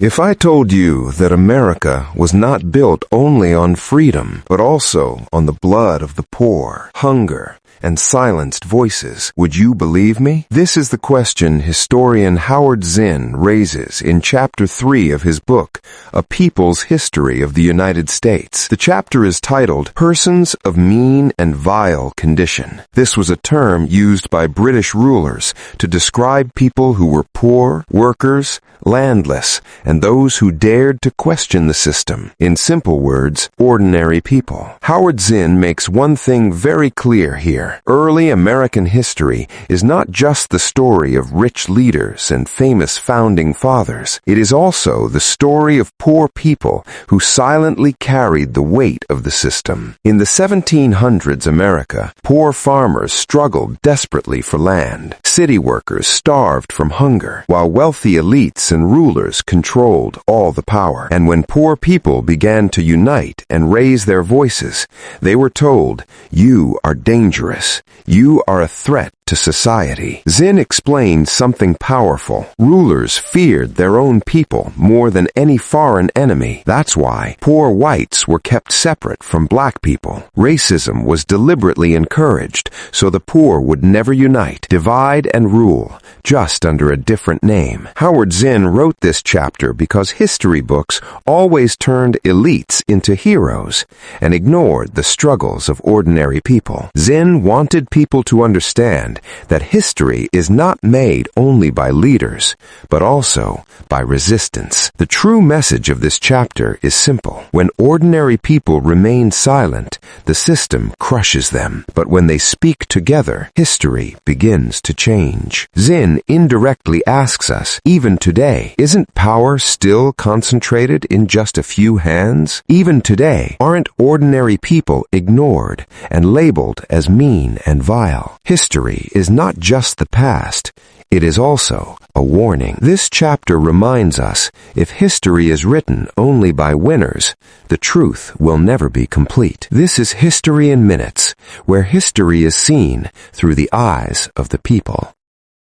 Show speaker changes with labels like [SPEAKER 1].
[SPEAKER 1] If I told you that America was not built only on freedom, but also on the blood of the poor, hunger, and silenced voices, would you believe me? This is the question historian Howard Zinn raises in Chapter 3 of his book, A People's History of the United States. The chapter is titled, Persons of Mean and Vile Condition. This was a term used by British rulers to describe people who were poor, workers, landless, and those who dared to question the system. In simple words, ordinary people. Howard Zinn makes one thing very clear here. Early American history is not just the story of rich leaders and famous founding fathers. It is also the story of poor people who silently carried the weight of the system. In the 1700s America, poor farmers struggled desperately for land. City workers starved from hunger, while wealthy elites and rulers controlled all the power. And when poor people began to unite and raise their voices, they were told, "You are dangerous. You are a threat to society." Zinn explained something powerful. Rulers feared their own people more than any foreign enemy. That's why poor whites were kept separate from black people. Racism was deliberately encouraged so the poor would never unite, divide and rule, just under a different name. Howard Zinn wrote this chapter because history books always turned elites into heroes and ignored the struggles of ordinary people. Zinn wanted people to understand that history is not made only by leaders, but also by resistance. The true message of this chapter is simple. When ordinary people remain silent, the system crushes them. But when they speak together, history begins to change. Zinn indirectly asks us, even today, isn't power still concentrated in just a few hands? Even today, aren't ordinary people ignored and labeled as mean and vile? History is not just the past, it is also a warning. This chapter reminds us, if history is written only by winners, the truth will never be complete. This is History in Minutes, where history is seen through the eyes of the people.